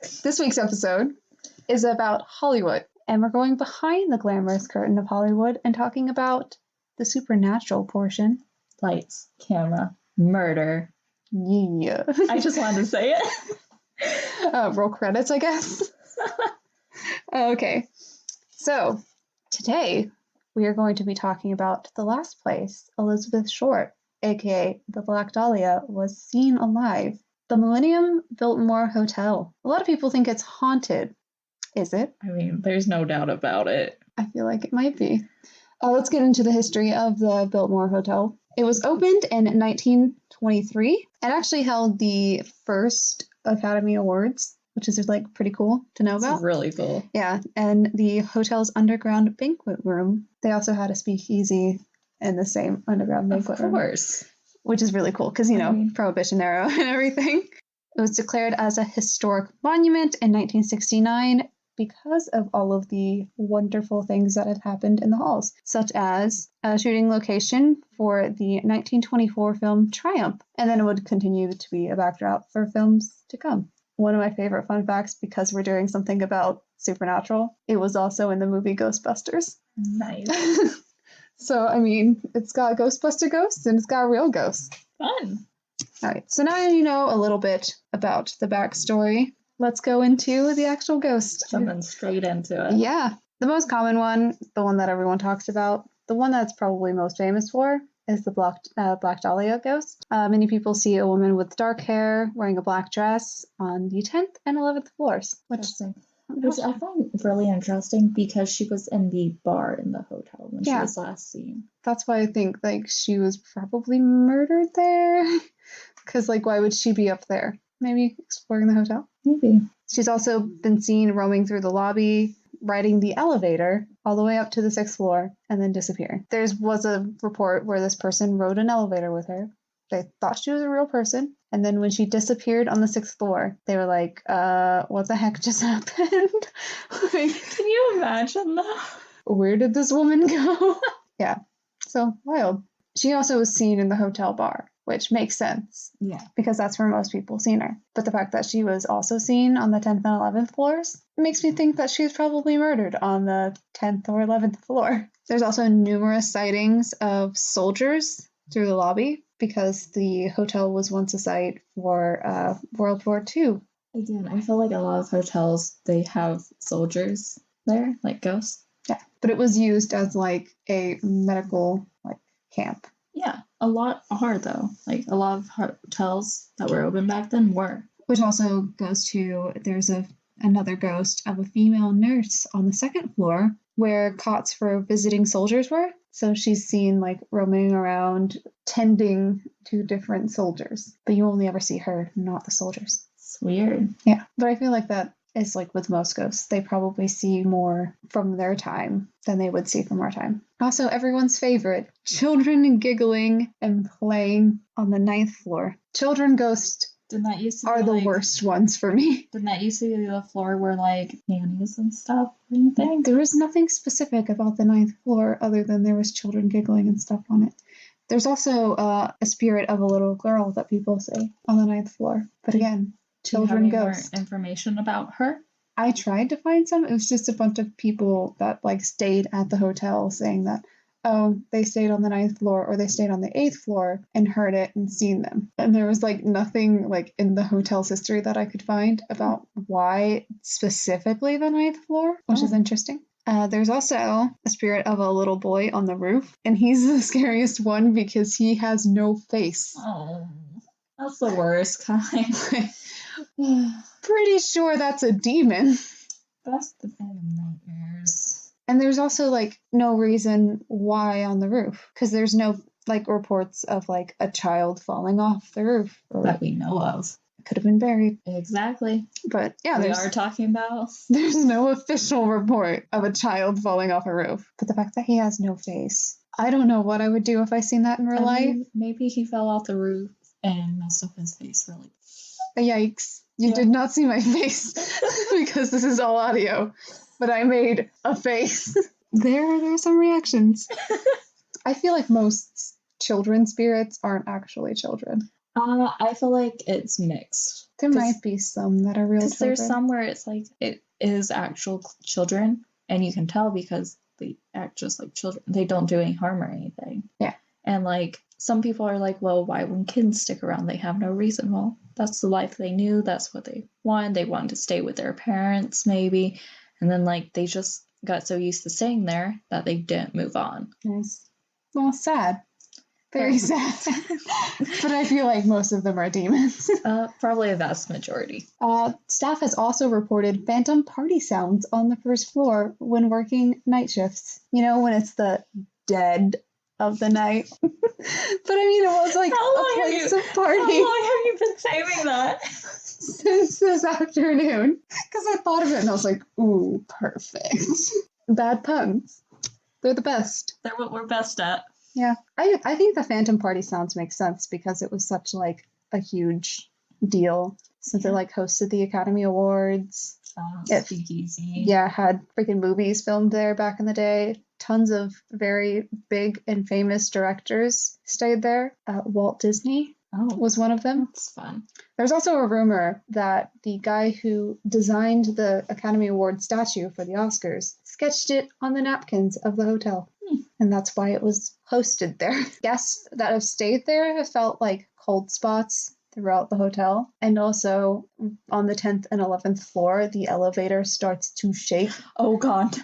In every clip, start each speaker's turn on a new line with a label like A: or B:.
A: This week's episode is about Hollywood, and we're going behind the glamorous curtain of Hollywood and talking about the supernatural portion.
B: Lights, camera, murder.
A: Yeah.
B: I just wanted to say it.
A: Roll credits, I guess. Okay. So, today we are going to be talking about the last place Elizabeth Short, aka the Black Dahlia, was seen alive. The Millennium Biltmore Hotel. A lot of people think it's haunted. Is it?
B: I mean, there's no doubt about it.
A: I feel like it might be. Let's get into the history of the Biltmore Hotel. It was opened in 1923 and actually held the first Academy Awards, which is like pretty cool to know about.
B: It's really cool.
A: Yeah, and the hotel's underground banquet room. They also had a speakeasy in the same underground banquet room.
B: Of course.
A: Which is really cool because, Prohibition era and everything. It was declared as a historic monument in 1969 because of all of the wonderful things that had happened in the halls, such as a shooting location for the 1924 film Triumph, and then it would continue to be a backdrop for films to come. One of my favorite fun facts, because we're doing something about supernatural, it was also in the movie Ghostbusters.
B: Nice.
A: So, I mean, it's got Ghostbuster ghosts and it's got real ghosts.
B: Fun.
A: All right, so now you know a little bit about the backstory. Let's go into the actual ghost.
B: Jumping straight into it.
A: Yeah. The most common one, the one that everyone talks about, the one that's probably most famous for, is the Black Dahlia ghost. Many people see a woman with dark hair wearing a black dress on the 10th and 11th floors. Which
B: I find really interesting because she was in the bar in the hotel when she was last seen.
A: That's why I think she was probably murdered there. Because why would she be up there? Maybe exploring the hotel?
B: Maybe.
A: She's also been seen roaming through the lobby, riding the elevator all the way up to the 6th floor, and then disappearing. There was a report where this person rode an elevator with her. They thought she was a real person. And then when she disappeared on the 6th floor, they were like, what the heck just happened?
B: Can you imagine that?
A: Where did this woman go? Yeah. So wild. She also was seen in the hotel bar, which makes sense.
B: Yeah.
A: Because that's where most people seen her. But the fact that she was also seen on the 10th and 11th floors makes me think that she was probably murdered on the 10th or 11th floor. There's also numerous sightings of soldiers through the lobby because the hotel was once a site for World War II.
B: Again, I feel like a lot of hotels, they have soldiers there, like ghosts.
A: Yeah, but it was used as a medical camp.
B: Yeah, a lot are though. A lot of hotels that were open back then were.
A: Which also goes to, there's another ghost of a female nurse on the 2nd floor where cots for visiting soldiers were. So she's seen roaming around tending to different soldiers. But you only ever see her, not the soldiers.
B: It's weird.
A: Yeah, but I feel like that is with most ghosts. They probably see more from their time than they would see from our time. Also, everyone's favorite, children giggling and playing on the 9th floor. Children ghosts are the worst ones for me.
B: Didn't that used to be the floor where nannies and stuff? Anything?
A: There was nothing specific about the 9th floor other than there was children giggling and stuff on it. There's also a spirit of a little girl that people say on the 9th floor. But again, children ghosts.
B: More information about her?
A: I tried to find some. It was just a bunch of people that stayed at the hotel saying that, they stayed on the 9th floor or they stayed on the 8th floor and heard it and seen them. And there was nothing in the hotel's history that I could find about why specifically the 9th floor, which is interesting. There's also a spirit of a little boy on the roof, and he's the scariest one because he has no face.
B: Oh, that's the worst kind.
A: Pretty sure that's a demon.
B: That's the kind of nightmares.
A: And there's also no reason why on the roof, because there's no reports of a child falling off the roof
B: that we know of.
A: It could have been buried.
B: Exactly.
A: But yeah,
B: we are talking about.
A: There's no official report of a child falling off a roof. But the fact that he has no face, I don't know what I would do if I seen that in real life.
B: Maybe he fell off the roof and messed up his face really.
A: Yikes. You did not see my face because this is all audio, but I made a face. There are some reactions. I feel like most children spirits aren't actually children.
B: I feel like it's mixed.
A: There might be some that are real children.
B: Because there's some where it's like it is actual children, and you can tell because they act just like children. They don't do any harm or anything.
A: Yeah.
B: And like some people are like, well, why wouldn't kids stick around? They have no reason. Well, that's the life they knew. That's what they wanted. They wanted to stay with their parents, maybe. And then like they just got so used to staying there that they didn't move on.
A: Nice. Well, sad. Very sad. But I feel like most of them are demons.
B: Probably a vast majority.
A: Staff has also reported phantom party sounds on the first floor when working night shifts. You know, when it's the dead of the night. But I mean, it was like a place of party.
B: How long have you been saving that?
A: Since this afternoon. Because I thought of it and I was like, ooh, perfect. Bad puns. They're the best.
B: They're what we're best at.
A: Yeah. I think the phantom party sounds make sense because it was such like a huge deal since it like hosted the Academy Awards.
B: Speakeasy.
A: Yeah, had freaking movies filmed there back in the day. Tons of very big and famous directors stayed there. Walt Disney was one of them.
B: That's fun.
A: There's also a rumor that the guy who designed the Academy Award statue for the Oscars sketched it on the napkins of the hotel. And that's why it was hosted there. Guests that have stayed there have felt like cold spots throughout the hotel. And also on the 10th and 11th floor, the elevator starts to shake.
B: Oh God.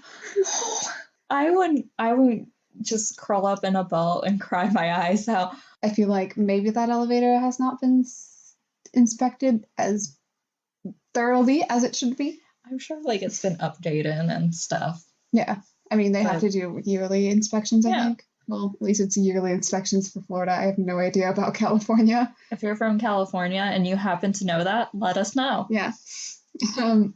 B: I would just curl up in a ball and cry my eyes out.
A: I feel like maybe that elevator has not been inspected as thoroughly as it should be.
B: I'm sure like it's been updated and stuff.
A: Yeah. I mean, they have to do yearly inspections, I think. Well, at least it's yearly inspections for Florida. I have no idea about California.
B: If you're from California and you happen to know that, let us know.
A: Yeah.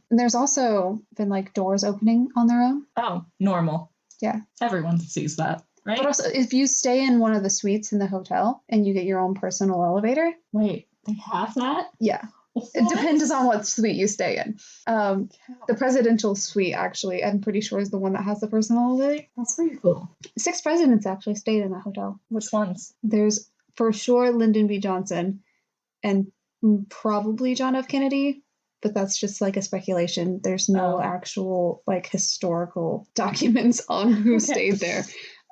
A: There's also been like doors opening on their own.
B: Oh, normal.
A: Yeah.
B: Everyone sees that, right?
A: But also, if you stay in one of the suites in the hotel and you get your own personal elevator.
B: Wait, they have that?
A: Yeah. What? It depends on what suite you stay in. The presidential suite, actually, I'm pretty sure is the one that has the personal elevator.
B: That's pretty cool.
A: 6 presidents actually stayed in that hotel.
B: Which ones?
A: There's for sure Lyndon B. Johnson and probably John F. Kennedy, but that's just like a speculation. There's no actual like historical documents on who stayed there.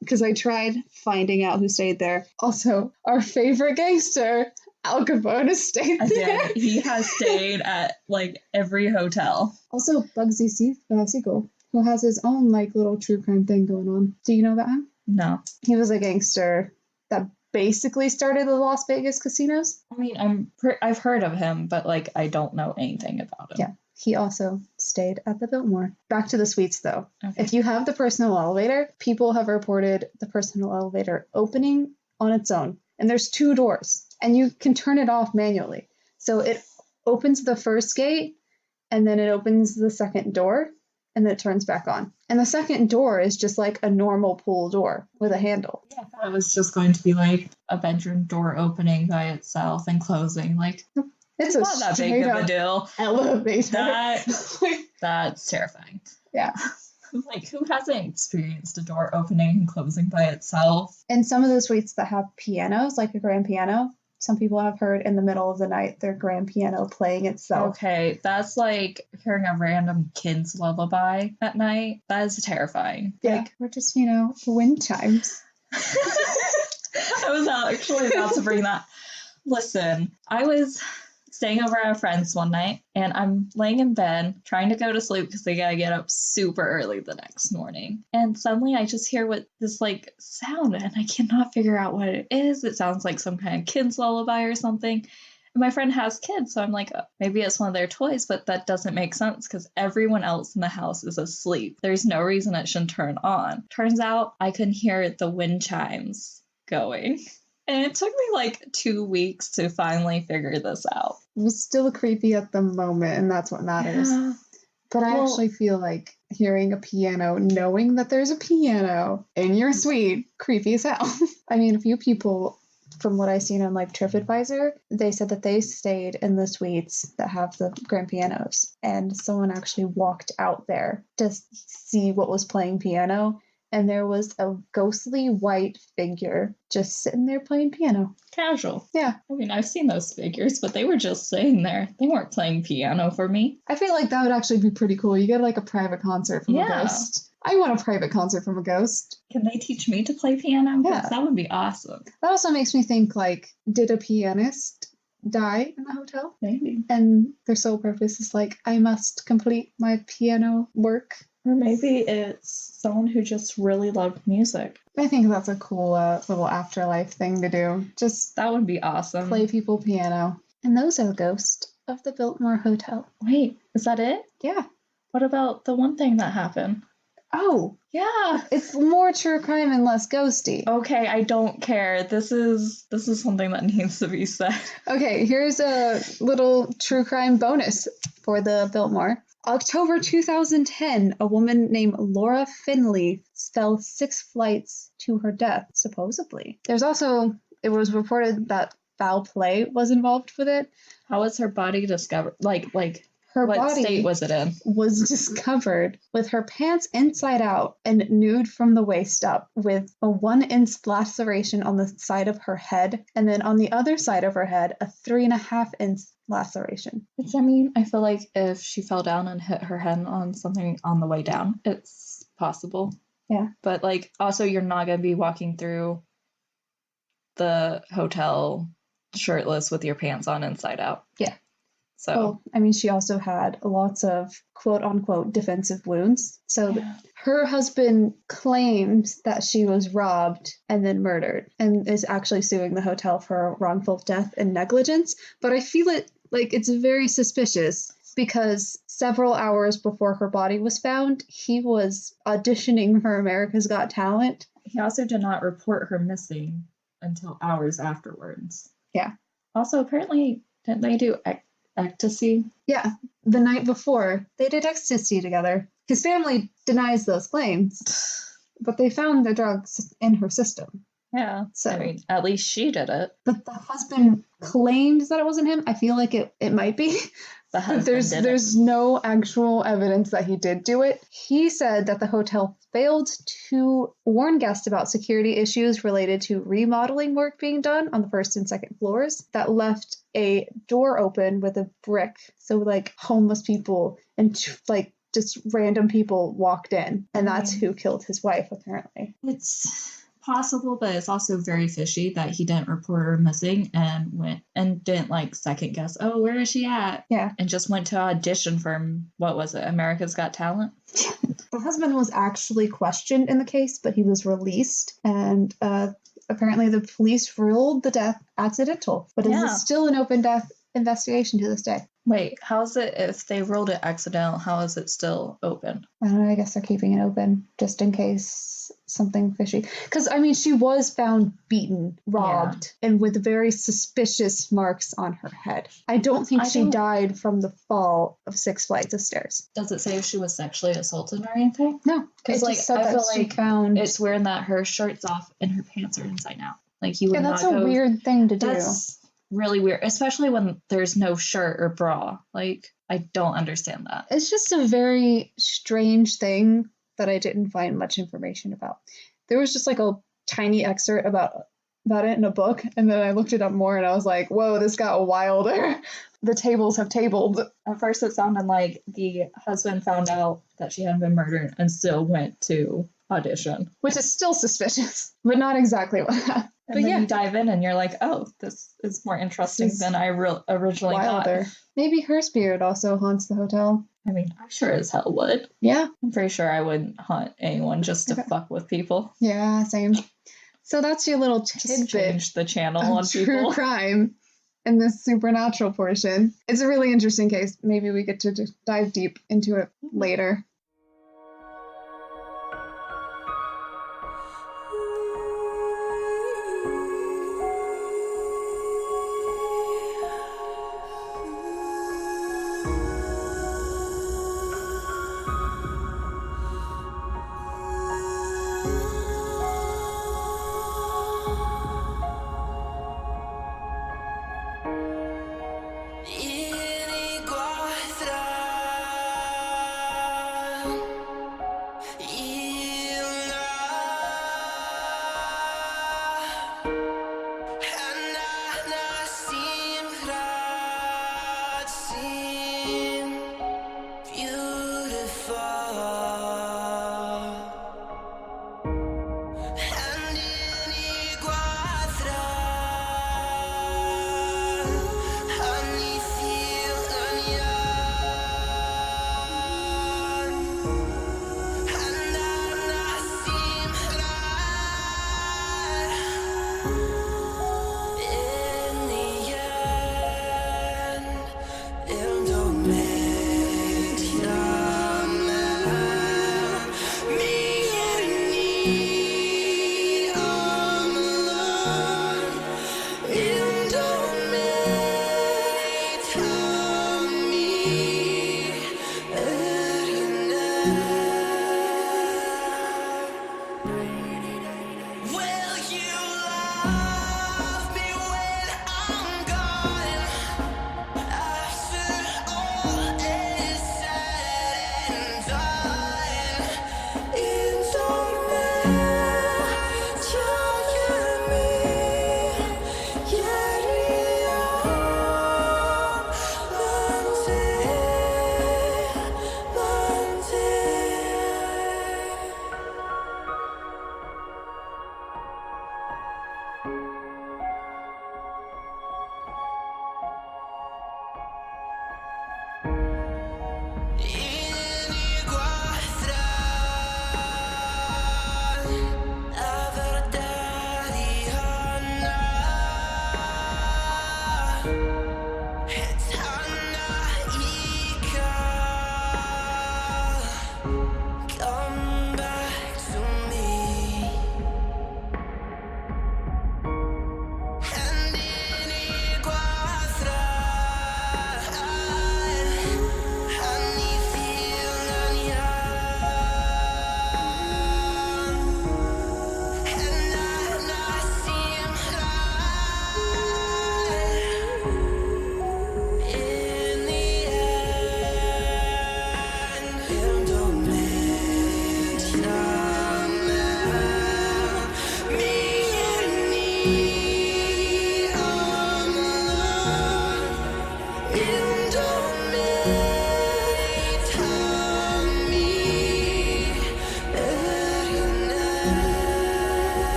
A: Because I tried finding out who stayed there. Also, our favorite gangster, Al Capone, has stayed there.
B: Again, he has stayed at like every hotel.
A: Also, Bugsy Siegel, who has his own like little true crime thing going on. Do you know about him?
B: No.
A: He was a gangster that basically started the Las Vegas casinos.
B: I mean, I've heard of him, but like I don't know anything about him.
A: Yeah. He also stayed at the Biltmore. Back to the suites, though.
B: Okay.
A: If you have the personal elevator, people have reported the personal elevator opening on its own. And there's 2 doors, and you can turn it off manually. So it opens the first gate, and then it opens the second door, and then it turns back on. And the second door is just like a normal pool door with a handle.
B: Yeah, I thought it was just going to be like a bedroom door opening by itself and closing. Like,
A: it's
B: not that big of a deal.
A: Elevator.
B: That's terrifying.
A: Yeah.
B: Like, who hasn't experienced a door opening and closing by itself?
A: In some of the suites that have pianos, like a grand piano, some people have heard in the middle of the night their grand piano playing itself.
B: Okay, that's like hearing a random kid's lullaby at night. That is terrifying.
A: Yeah,
B: like,
A: we're just, wind chimes.
B: I was actually about to bring that. Listen, I was staying over at a friend's one night, and I'm laying in bed trying to go to sleep because I gotta get up super early the next morning. And suddenly I just hear this like sound, and I cannot figure out what it is. It sounds like some kind of kid's lullaby or something. And my friend has kids, so I'm like, oh, maybe it's one of their toys, but that doesn't make sense because everyone else in the house is asleep. There's no reason it shouldn't turn on. Turns out I can hear the wind chimes going. And it took me like 2 weeks to finally figure this out.
A: It was still creepy at the moment, and that's what matters. Yeah. But I actually feel like hearing a piano, knowing that there's a piano in your suite, creepy as hell. I mean, a few people, from what I've seen on like TripAdvisor, they said that they stayed in the suites that have the grand pianos. And someone actually walked out there to see what was playing piano. and there was a ghostly white figure just sitting there playing piano.
B: Casual.
A: Yeah.
B: I mean, I've seen those figures, but they were just sitting there. They weren't playing piano for me.
A: I feel like that would actually be pretty cool. You get like a private concert from a ghost. I want a private concert from a ghost.
B: Can they teach me to play piano?
A: Yeah.
B: That would be awesome.
A: That also makes me think, like, did a pianist die in the hotel?
B: Maybe.
A: And their sole purpose is like, I must complete my piano work.
B: Or maybe it's someone who just really loved music.
A: I think that's a cool little afterlife thing to do. Just
B: that would be awesome.
A: Play people piano. And those are the ghosts of the Biltmore Hotel.
B: Wait, is that it?
A: Yeah.
B: What about the one thing that happened?
A: Oh,
B: yeah.
A: It's more true crime and less ghosty.
B: Okay, I don't care. This is something that needs to be said.
A: Okay, here's a little true crime bonus for the Biltmore. October 2010, a woman named Laura Finley fell 6 flights to her death, supposedly. It was reported that foul play was involved with it.
B: How was her body discovered?
A: Her
B: what
A: body
B: state was it in?
A: Was discovered with her pants inside out and nude from the waist up, with a 1-inch laceration on the side of her head, and then on the other side of her head, a 3.5-inch laceration.
B: I feel like if she fell down and hit her head on something on the way down, it's possible.
A: Yeah.
B: But also you're not going to be walking through the hotel shirtless with your pants on inside out.
A: Yeah.
B: So,
A: she also had lots of quote-unquote defensive wounds. So her husband claims that she was robbed and then murdered and is actually suing the hotel for wrongful death and negligence. But I feel it's very suspicious because several hours before her body was found, he was auditioning for America's Got Talent.
B: He also did not report her missing until hours afterwards.
A: Yeah.
B: Also, apparently, didn't they do ecstasy?
A: Yeah, the night before, they did ecstasy together. His family denies those claims, but they found the drugs in her system.
B: Yeah,
A: so
B: at least she did it.
A: But the husband claims that it wasn't him. I feel like it might be.
B: The husband
A: there's no actual evidence that he did do it. He said that the hotel failed to warn guests about security issues related to remodeling work being done on the first and second floors that left a door open with a brick. So homeless people and just random people walked in, and that's who killed his wife, apparently.
B: It's possible, but it's also very fishy that he didn't report her missing and went and didn't second guess, oh, where is she at?
A: Yeah.
B: And just went to audition for, what was it, America's Got Talent?
A: The husband was actually questioned in the case, but he was released, and apparently the police ruled the death accidental, but it is still an open death investigation to this day.
B: Wait, how is it, if they ruled it accidental, how is it still open?
A: I don't know, I guess they're keeping it open just in case something fishy. Because, she was found beaten, robbed, and with very suspicious marks on her head. I don't think she died from the fall of 6 flights of stairs.
B: Does it say if she was sexually assaulted or anything?
A: No,
B: because I feel like it's weird that her shirt's off and her pants are inside out. You would
A: that's a weird thing to do.
B: That's really weird, especially when there's no shirt or bra. I don't understand that.
A: It's just a very strange thing that I didn't find much information about. There was just a tiny excerpt about it in a book, and then I looked it up more and I was like, whoa, this got wilder. The tables have tabled.
B: At first it sounded like the husband found out that she hadn't been murdered and still went to audition.
A: Which is still suspicious, but not exactly what happened.
B: But then you dive in and you're like, oh, this is more interesting than I originally thought.
A: Maybe her spirit also haunts the hotel.
B: I sure as hell would.
A: Yeah.
B: I'm pretty sure I wouldn't haunt anyone just to fuck with people.
A: Yeah, same. So that's your little tidbit.
B: Just change the channel on
A: true
B: people.
A: Crime in this supernatural portion. It's a really interesting case. Maybe we get to dive deep into it later.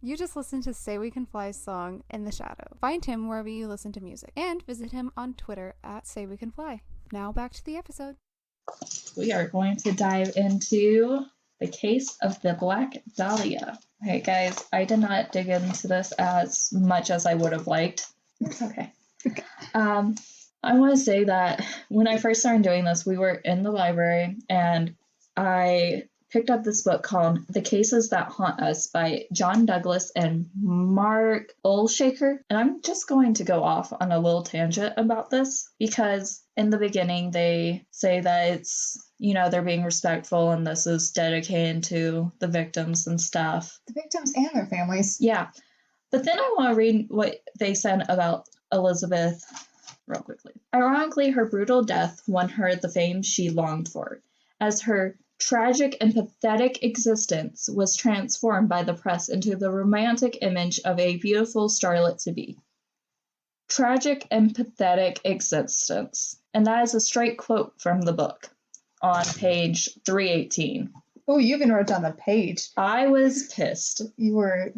C: You just listened to Say We Can Fly's song In the Shadow. Find him wherever you listen to music and visit him on Twitter at SayWeCanFly. Now back to the episode.
B: We are going to dive into the case of the Black Dahlia. Okay, guys, I did not dig into this as much as I would have liked. It's okay. I want to say that when I first started doing this, we were in the library and I picked up this book called The Cases That Haunt Us by John Douglas and Mark Olshaker. And I'm just going to go off on a little tangent about this because in the beginning they say that it's, they're being respectful and this is dedicated to the victims and stuff.
A: The victims and their families.
B: Yeah. But then I want to read what they said about Elizabeth real quickly. Ironically, her brutal death won her the fame she longed for, as her tragic and pathetic existence was transformed by the press into the romantic image of a beautiful starlet to be. Tragic and pathetic existence. And that is a straight quote from the book on page 318.
A: Oh, you even wrote down the page.
B: I was pissed.
A: You were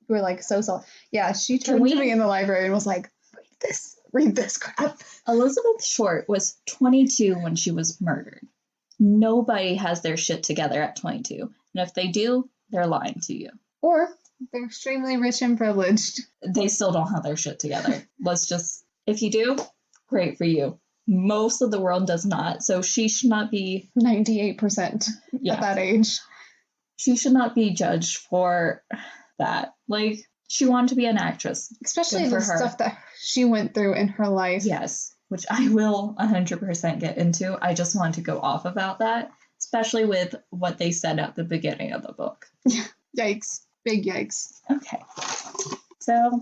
A: like so salty. Yeah, she turned to me in the library and was like, read this crap.
B: Elizabeth Short was 22 when she was murdered. Nobody has their shit together at 22. And if they do, they're lying to you.
A: Or they're extremely rich and privileged.
B: They still don't have their shit together. If you do, great for you. Most of the world does not. So she should not be
A: 98% at that age.
B: She should not be judged for that. She wanted to be an actress.
A: Especially the stuff that she went through in her life.
B: Yes, which I will 100% get into. I just wanted to go off about that, especially with what they said at the beginning of the book.
A: Yikes. Big yikes.
B: Okay. So.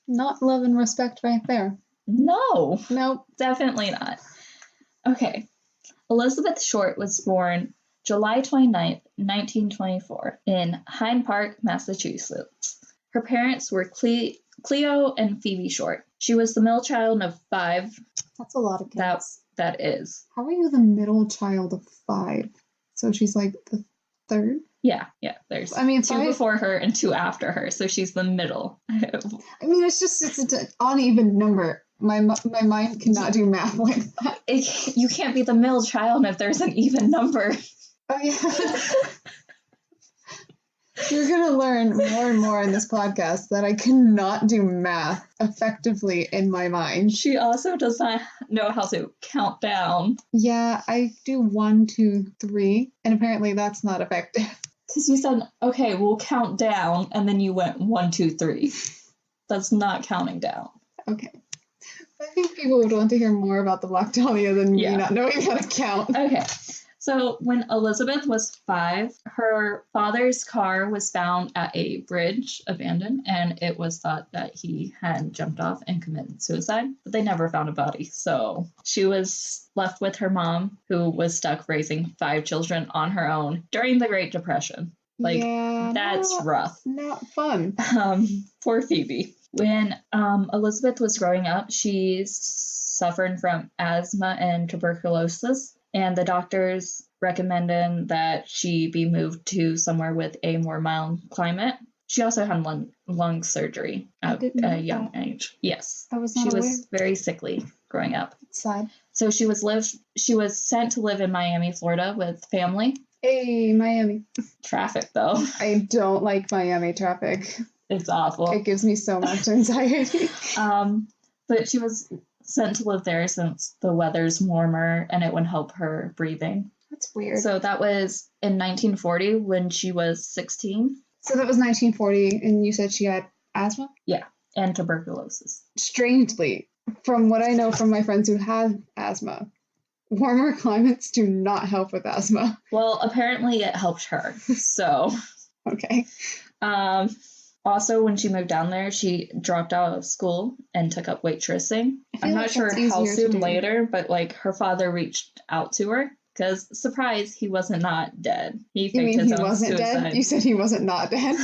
A: Not love and respect right there.
B: No.
A: Nope.
B: Definitely not. Okay. Elizabeth Short was born July 29th, 1924, in Hyde Park, Massachusetts. Her parents were Cleo and Phoebe Short. She was the middle child of 5.
A: That's a lot of kids.
B: That is.
A: How are you the middle child of 5? So she's like the third?
B: Yeah. There's 2 before her and 2 after her, so she's the middle.
A: It's an uneven number. My mind cannot do math like that.
B: You can't be the middle child if there's an even number.
A: Oh, yeah. You're going to learn more and more in this podcast that I cannot do math effectively in my mind.
B: She also does not know how to count down.
A: Yeah, I do 1, 2, 3, and apparently that's not effective.
B: Because you said, okay, we'll count down, and then you went 1, 2, 3. That's not counting down.
A: Okay. I think people would want to hear more about the Black Dahlia than me not knowing how to count.
B: Okay. So when Elizabeth was 5, her father's car was found at a bridge abandoned, and it was thought that he had jumped off and committed suicide, but they never found a body. So she was left with her mom, who was stuck raising 5 children on her own during the Great Depression. That's rough.
A: Not fun.
B: Poor Phoebe. When Elizabeth was growing up, she suffered from asthma and tuberculosis. And the doctors recommended that she be moved to somewhere with a more mild climate. She also had lung surgery at a young age. Yes. She was very sickly growing up.
A: Sad.
B: So she was sent to live in Miami, Florida with family.
A: Hey, Miami.
B: Traffic, though.
A: I don't like Miami traffic.
B: It's awful.
A: It gives me so much anxiety.
B: But she was sent to live there since the weather's warmer and it would help her breathing.
A: That's weird.
B: So that was in 1940 when she was 16.
A: So that was 1940 and you said she had asthma?
B: Yeah, and tuberculosis.
A: Strangely, from what I know from my friends who have asthma, warmer climates do not help with asthma.
B: Well, apparently it helped her. So.
A: Okay.
B: Also, when she moved down there, she dropped out of school and took up waitressing. I'm not sure how soon later, but her father reached out to her because, surprise, he wasn't not dead. He faked his own suicide.
A: Dead? You said he wasn't not dead.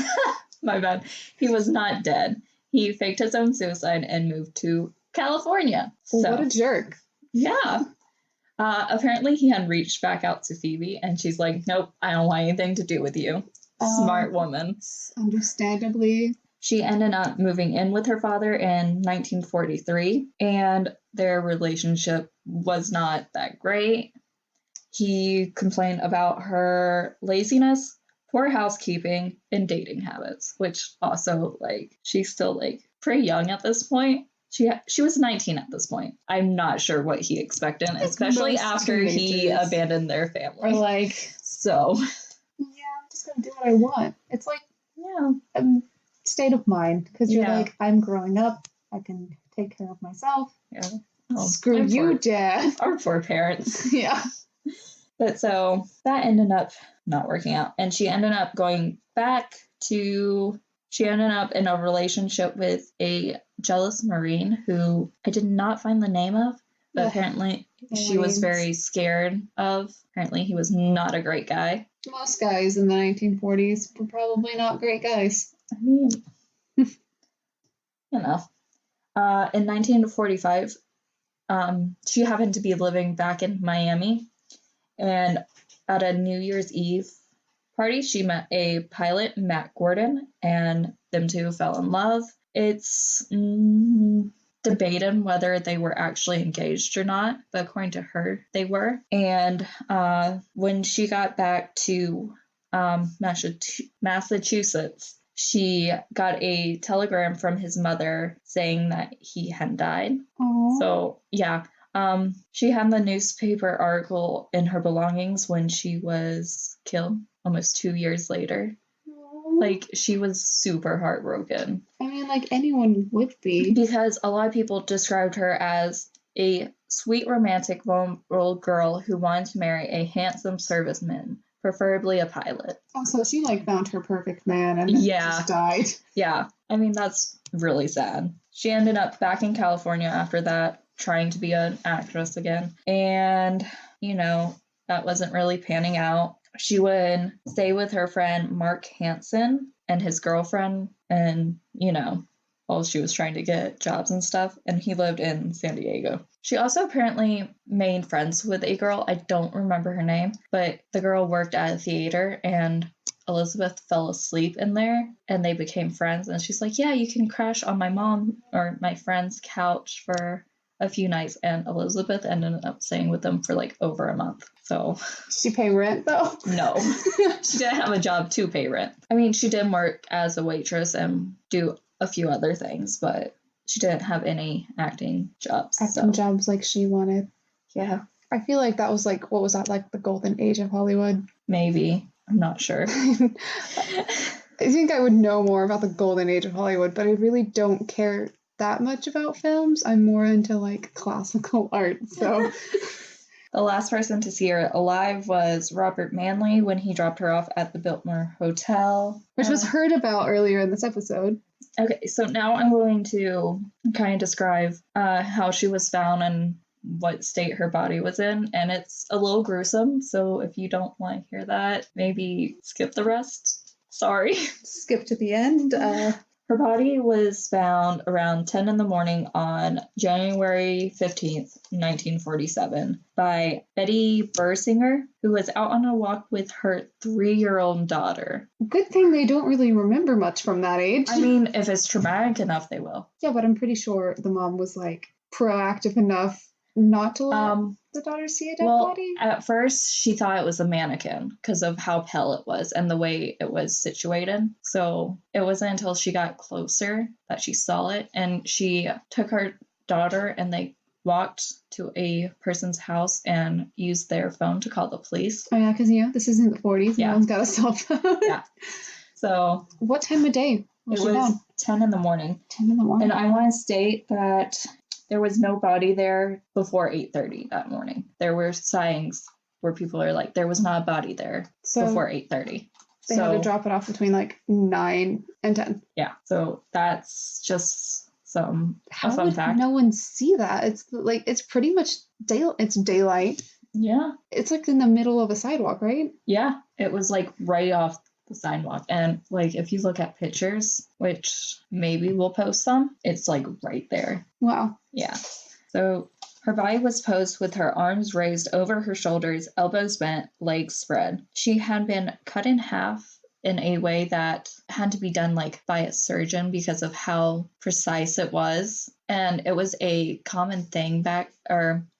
B: My bad. He was not dead. He faked his own suicide and moved to California. So,
A: what a jerk.
B: Yeah. Apparently, he had reached back out to Phoebe, and she's like, nope, I don't want anything to do with you. Smart woman.
A: Understandably.
B: She ended up moving in with her father in 1943, and their relationship was not that great. He complained about her laziness, poor housekeeping, and dating habits, which also, like, she's still, like, pretty young at this point. She was 19 at this point. I'm not sure what he expected, especially after he abandoned their family.
A: Or like,
B: so.
A: Yeah, I'm just going to do what I want. It's like,
B: yeah,
A: state of mind. Because you're like, I'm growing up. I can take care of myself.
B: Yeah.
A: Screw you, Dad.
B: Our poor parents.
A: Yeah.
B: But so that ended up not working out. And she ended up she ended up in a relationship with a jealous Marine who I did not find the name of, but apparently she was very scared of. Apparently he was not a great guy.
A: Most guys in the 1940s were probably not great guys.
B: I mean, you know. In 1945, she happened to be living back in Miami, and at a New Year's Eve party, she met a pilot, Matt Gordon, and them two fell in love. It's debated whether they were actually engaged or not, but according to her, they were. And when she got back to Massachusetts, she got a telegram from his mother saying that he had died.
A: Aww.
B: So, yeah. She had the newspaper article in her belongings when she was killed almost 2 years later.
A: Aww.
B: Like, she was super heartbroken.
A: I mean, like anyone would be.
B: Because a lot of people described her as a sweet, romantic, vulnerable girl who wanted to marry a handsome serviceman, preferably a pilot.
A: Oh, so she, like, found her perfect man and just died.
B: Yeah. I mean, that's really sad. She ended up back in California after that, trying to be an actress again. And, that wasn't really panning out. She would stay with her friend Mark Hansen and his girlfriend, and, while she was trying to get jobs and stuff, and he lived in San Diego. She also apparently made friends with a girl. I don't remember her name, but the girl worked at a theater, and Elizabeth fell asleep in there, and they became friends. And she's like, yeah, you can crash on my mom or my friend's couch for a few nights. And Elizabeth ended up staying with them for like over a month. So
A: did she pay rent though?
B: No. She didn't have a job to pay rent. I mean, she did work as a waitress and do a few other things, but she didn't have any acting jobs.
A: Jobs like she wanted.
B: Yeah.
A: I feel like that was like, what was that, like the golden age of Hollywood?
B: Maybe. I'm not sure.
A: I think I would know more about the golden age of Hollywood, but I really don't care that much about films. I'm more into like classical art, so.
B: The last person to see her alive was Robert Manley when he dropped her off at the Biltmore Hotel.
A: Which was heard about earlier in this episode.
B: Okay, so now I'm going to kind of describe how she was found and what state her body was in, and it's a little gruesome, so if you don't want to hear that, maybe skip the rest. Sorry.
A: Skip to the end.
B: Her body was found around 10 in the morning on January 15th, 1947, by Betty Bursinger, who was out on a walk with her 3-year-old daughter.
A: Good thing they don't really remember much from that age.
B: I mean, if it's traumatic enough, they will.
A: Yeah, but I'm pretty sure the mom was like proactive enough not to let the daughter see a dead body?
B: At first, she thought it was a mannequin because of how pale it was and the way it was situated. So it wasn't until she got closer that she saw it. And she took her daughter and they walked to a person's house and used their phone to call the police.
A: Oh, yeah, because, this isn't the 40s. Yeah. No one's got a cell phone.
B: Yeah. So.
A: What time of day was she found?
B: 10 in the morning.
A: 10 in the morning.
B: And I want to state that there was no body there before 8:30 that morning. There were signs where people are like, there was not a body there before 8:30.
A: They had to drop it off between like 9 and 10.
B: Yeah. So that's just a fun fact.
A: No one see that? It's like, it's pretty much it's daylight.
B: Yeah.
A: It's like in the middle of a sidewalk, right?
B: Yeah. It was like right off the sidewalk, and like if you look at pictures, which maybe we'll post some, it's like right there.
A: Wow.
B: Yeah. So her body was posed with her arms raised over her shoulders, elbows bent, legs spread. She had been cut in half in a way that had to be done like by a surgeon because of how precise it was. And it was a common thing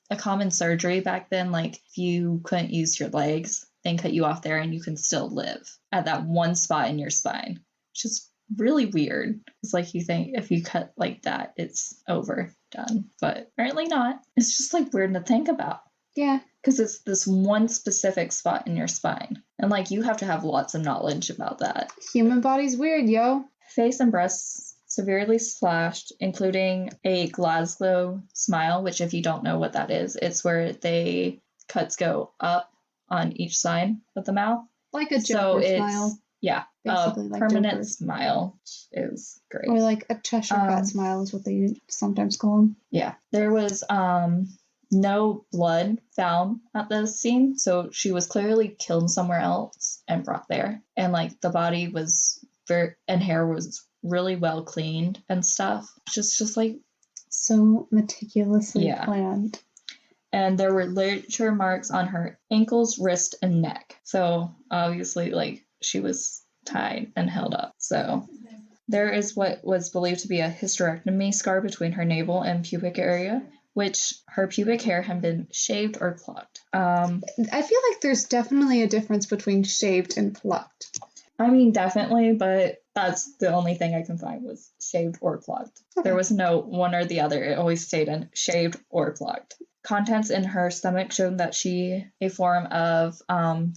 B: a common surgery back then. Like if you couldn't use your legs, they cut you off there and you can still live at that one spot in your spine, which is really weird. It's like you think if you cut like that, it's over, done, but apparently not. It's just like weird to think about.
A: Yeah.
B: Because it's this one specific spot in your spine. And like you have to have lots of knowledge about that.
A: Human body's weird, yo.
B: Face and breasts severely slashed, including a Glasgow smile, which if you don't know what that is, it's where cuts go up on each side of the mouth.
A: Like a Joker smile.
B: Yeah,
A: basically like
B: permanent
A: Joker.
B: Smile is great.
A: Or like a Cheshire Cat smile is what they sometimes call them.
B: Yeah, there was no blood found at the scene, so she was clearly killed somewhere else and brought there. And like the body was and hair was really well cleaned and stuff. Just like
A: so meticulously planned.
B: And there were ligature marks on her ankles, wrist, and neck. So obviously, like, she was tied and held up. So there is what was believed to be a hysterectomy scar between her navel and pubic area, which her pubic hair had been shaved or plucked.
A: I feel like there's definitely a difference between shaved and plucked.
B: I mean, definitely, but that's the only thing I can find was shaved or plucked. Okay. There was no one or the other. It always stayed in shaved or plucked. Contents in her stomach showed that a form of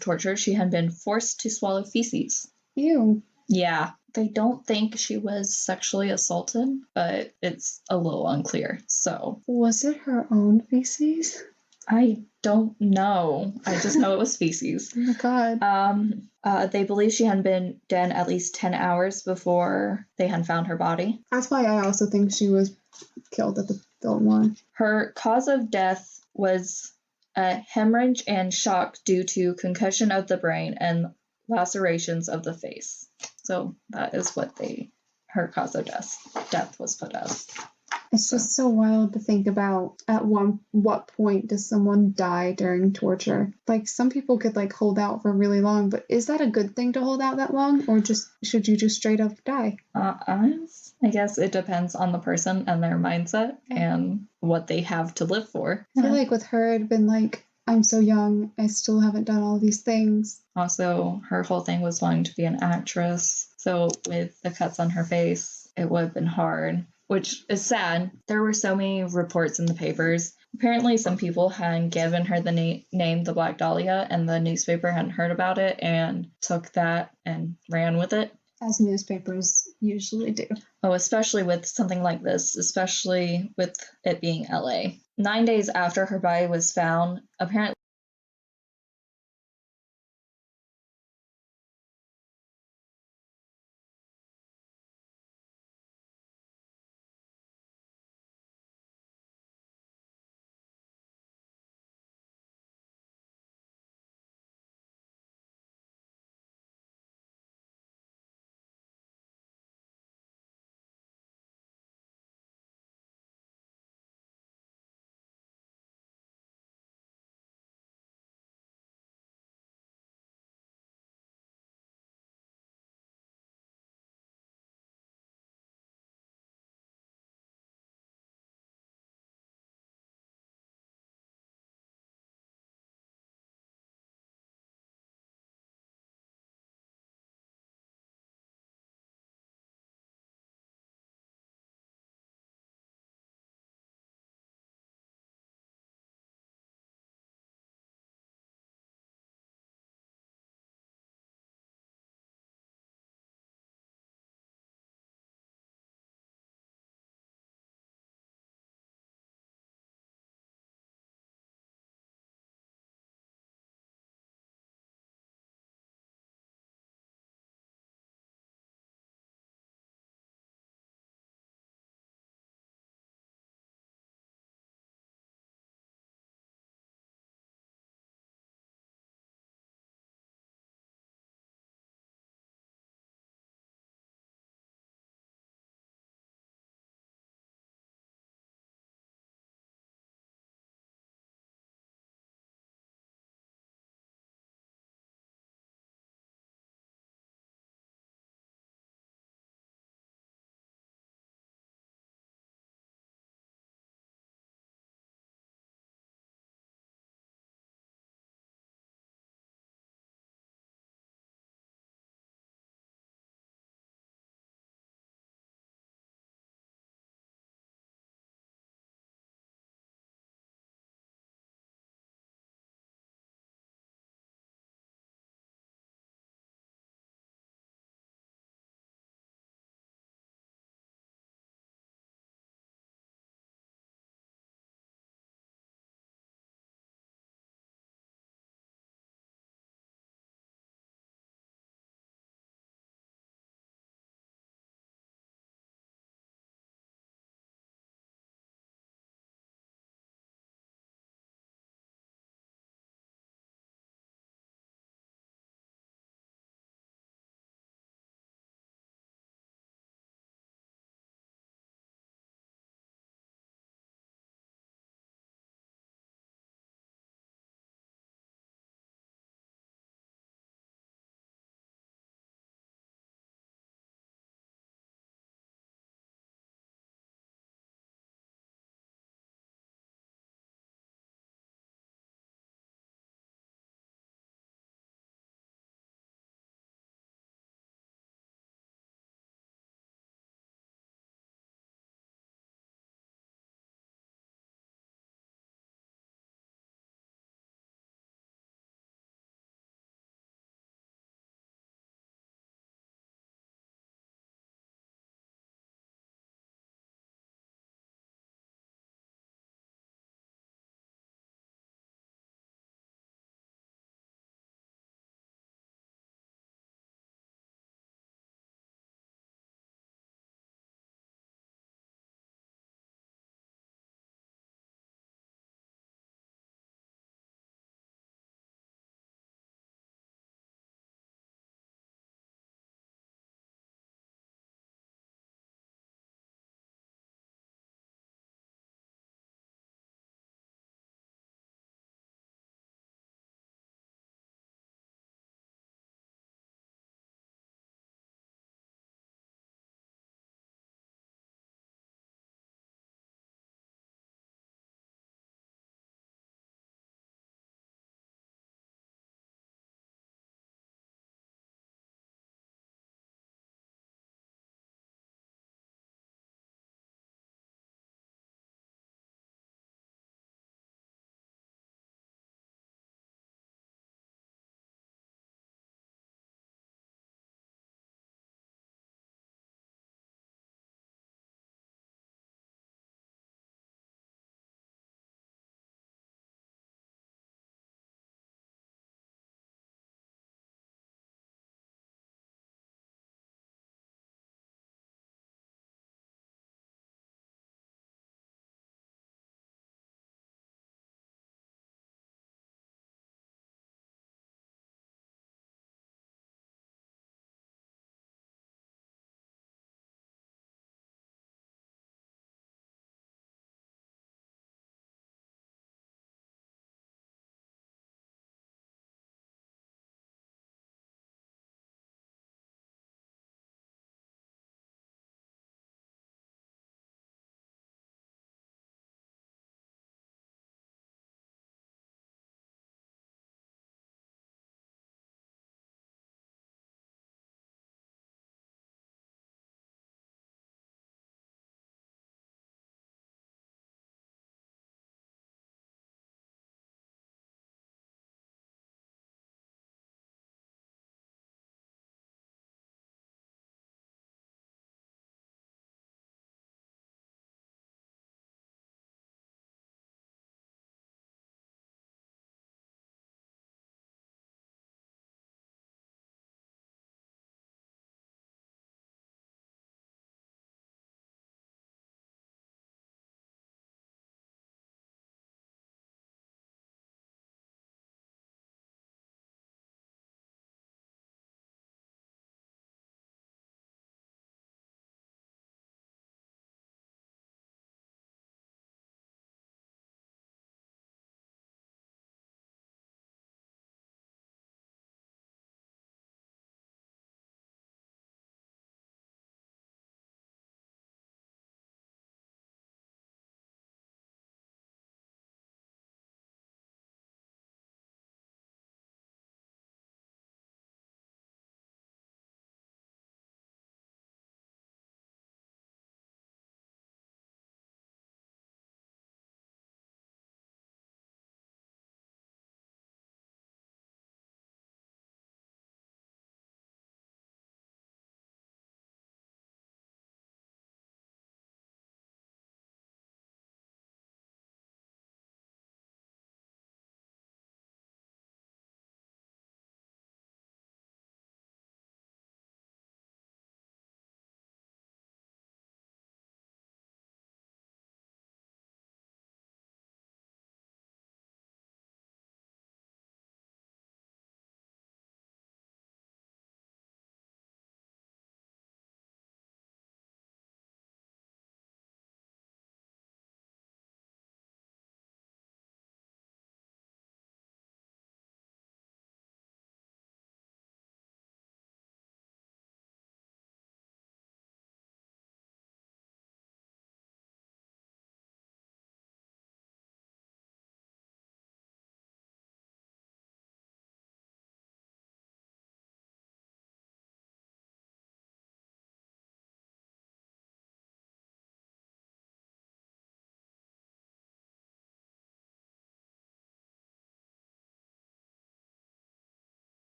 B: torture, she had been forced to swallow feces.
A: Ew.
B: Yeah. They don't think she was sexually assaulted, but it's a little unclear. So.
A: Was it her own feces?
B: I don't know. I just know it was feces.
A: Oh my God.
B: They believe she had been dead at least 10 hours before they had found her body.
A: That's why I also think she was killed at the Biltmore.
B: Her cause of death was a hemorrhage and shock due to concussion of the brain and lacerations of the face. So that is what her cause of death was put as.
A: It's just so wild to think about what point does someone die during torture? Like some people could like hold out for really long, but is that a good thing to hold out that long, or should you just straight up die?
B: I guess it depends on the person and their mindset and what they have to live for.
A: I feel like with her it'd been like, I'm so young, I still haven't done all these things.
B: Also, her whole thing was wanting to be an actress, so with the cuts on her face, it would have been hard. Which is sad. There were so many reports in the papers. Apparently, some people had given her the name the Black Dahlia, and the newspaper hadn't heard about it and took that and ran with it.
A: As newspapers usually do.
B: Oh, especially with something like this, especially with it being LA. 9 days after her body was found, apparently